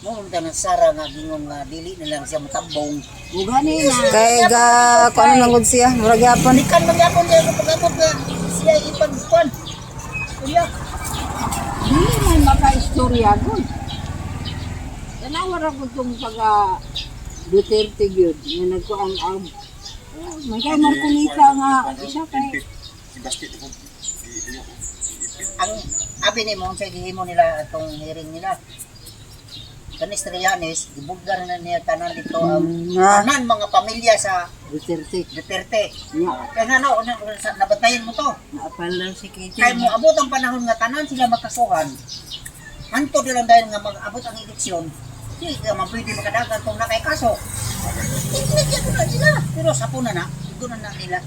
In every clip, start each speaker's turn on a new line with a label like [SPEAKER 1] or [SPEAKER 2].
[SPEAKER 1] Mo ta na Sara nga gingon nga dili na lang siya matambong.
[SPEAKER 2] Ugani na.
[SPEAKER 3] Kay ga kuno lang gud siya, murag gyapon.
[SPEAKER 1] Ikan man gyapon niya pag-abot nga siya ipagkuan. Kuya,
[SPEAKER 2] Dili man maka-istorya gud. Tanawa ra gud tong taga Duterte gyud nga nagkuang may kay Marcolita nga isa kay
[SPEAKER 1] ang abi ni mo sa gihimo nila atong hearing nila. Kanis Trillanes, ibugdar na niya tanan dito ang tanan mga pamilya sa
[SPEAKER 2] Duterte.
[SPEAKER 1] Duterte.
[SPEAKER 2] Nga,
[SPEAKER 1] Kaya ano, nabatayin mo to.
[SPEAKER 2] naapal lang si Kitty.
[SPEAKER 1] Kaya mo abot ang panahon nga tanan sila makasuhan. Hanto nilang dahil nga mag-abot ang eleksyon. Hindi ka man pwede makadagan kung nakay kaso. Tinigyan ko na nila. Pero sa puna na, ito na nila.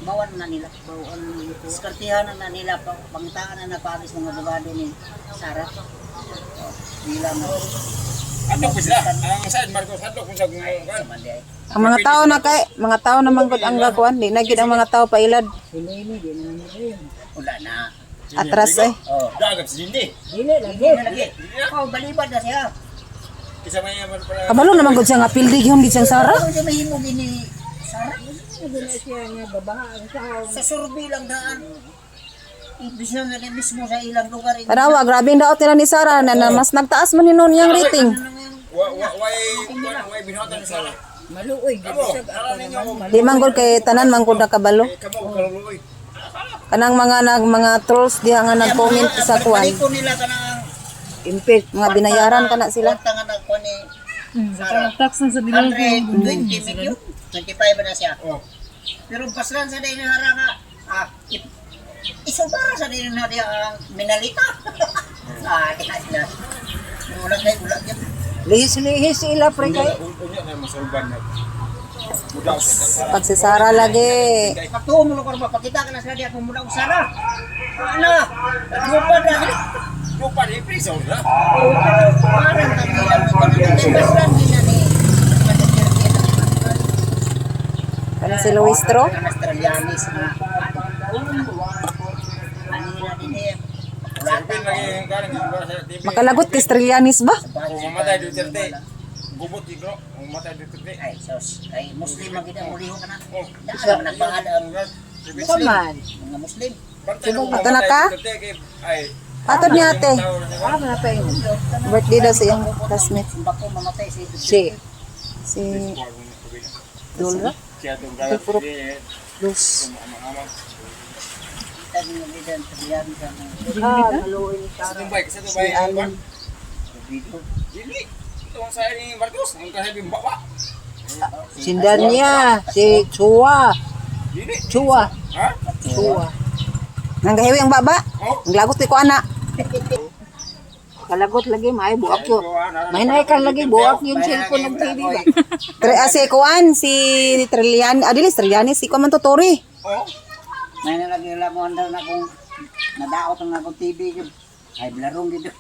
[SPEAKER 1] Bawan na nila. Diskartihan na nila. Pangitaan na napalis ng abogado ni Sara. Bilang na.
[SPEAKER 4] Atok sila. Ang saan Marcos atok kung sa gumawa.
[SPEAKER 3] Ang mga tao naman gud ang gakuan, di na gid ang mga tao pailad.
[SPEAKER 2] Silini, di na naman rin.
[SPEAKER 1] Wala na.
[SPEAKER 3] Atras eh.
[SPEAKER 1] Oh.
[SPEAKER 4] Dagag si Dindi.
[SPEAKER 2] Dili lagi.
[SPEAKER 1] Hindi na lagi. Oh, balibad na siya.
[SPEAKER 4] Kisa may yaman pala.
[SPEAKER 3] Kabalo naman gud siya nga pildig yun gid siyang Sara.
[SPEAKER 1] Ano siya mahimo gini Sara?
[SPEAKER 2] Hindi na siya nga babaha ang tao.
[SPEAKER 1] Sa survey lang daan. Ibig siya nga na mismo sa ilang lugar.
[SPEAKER 3] Tanawa, grabe daot nila ni Sara na mas nagtaas man hinon yang rating.
[SPEAKER 4] Why binatan ni Sara?
[SPEAKER 2] Maluoy, di
[SPEAKER 4] Kamo,
[SPEAKER 2] siya ako
[SPEAKER 4] alam ninyo
[SPEAKER 2] naman.
[SPEAKER 4] mo.
[SPEAKER 3] Di man gud kay tanan man gud nakabalo.
[SPEAKER 4] Kamo kaluluoy.
[SPEAKER 3] Kanang mga trolls diha nga nag-comment sa kuan.
[SPEAKER 1] Balik ko nila ka ng
[SPEAKER 2] Impit.
[SPEAKER 3] Mga binayaran kana sila.
[SPEAKER 1] kwarta nga nagkuha ni Sara.
[SPEAKER 3] Tax na sa
[SPEAKER 1] 120 million. 25 ba na siya?
[SPEAKER 4] Oh.
[SPEAKER 1] Pero paslan sa din hara nga isubara sa din na dia ang minalita. Kaya sila. Wala kay wala gyud.
[SPEAKER 2] Lihis-lihis sila pre kay.
[SPEAKER 4] Unya na masulban na. Mudaw sa Sara.
[SPEAKER 3] Pag si Sara lagi.
[SPEAKER 1] Pagtuo mo ko ba pakita ka na sa dia kung mula usara. Ano? Lupa na.
[SPEAKER 4] Lupa ni priso na.
[SPEAKER 1] Parang kanila mo paslan din na ni.
[SPEAKER 3] Kana si Luistro.
[SPEAKER 1] Australianis na. Kanina din eh.
[SPEAKER 4] Silpin lagi yung kanin sa TV.
[SPEAKER 3] Makalagot kay Strillanis ba?
[SPEAKER 4] Kung mamatay Duterte. Gubot ni bro. Kung mamatay Duterte.
[SPEAKER 1] Ay, sos. Ay, Muslim ang kita muliho ka na.
[SPEAKER 4] Oh.
[SPEAKER 1] Daan naman nagpahad ang Muslim.
[SPEAKER 2] Kaman.
[SPEAKER 1] Mga Muslim.
[SPEAKER 3] Ato na ka?
[SPEAKER 4] Ay.
[SPEAKER 3] Patod niya ate.
[SPEAKER 2] Ah, manapa yun.
[SPEAKER 3] Birthday daw sa iyang classmate.
[SPEAKER 1] Bako mamatay si
[SPEAKER 2] Si
[SPEAKER 3] Si Dulra.
[SPEAKER 4] Siya itong
[SPEAKER 3] Puro- Luz.
[SPEAKER 1] Kita din yung lidan sa biyan sa mga
[SPEAKER 2] maluoy ni
[SPEAKER 4] Sa
[SPEAKER 2] Sara.
[SPEAKER 4] Dubai, sa
[SPEAKER 3] Si
[SPEAKER 4] Dubai.
[SPEAKER 3] Allen.
[SPEAKER 1] video.
[SPEAKER 4] Dili. Ito ang sa ni Marcos. Ang kasabing baba.
[SPEAKER 2] Sindan niya, si Chua.
[SPEAKER 4] Dili.
[SPEAKER 2] Chua.
[SPEAKER 4] Ha?
[SPEAKER 2] Chua.
[SPEAKER 3] Nang gahiwi ang baba.
[SPEAKER 4] Oh.
[SPEAKER 3] Ang lagot ni ko ana.
[SPEAKER 2] Kalagot lagi, may buak yun. May naikan lagi, buak yung cellphone ng TV ba?
[SPEAKER 3] Si kuan si Trillian, adili Trillanis si kuan man tutori.
[SPEAKER 4] Oh.
[SPEAKER 1] May nalagay lang mo andar na kung nadaot ang akong TV yun. Ay, blarong dito.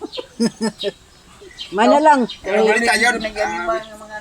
[SPEAKER 2] May na lang.
[SPEAKER 4] Pero balik tayo.
[SPEAKER 1] Nagyan yung mga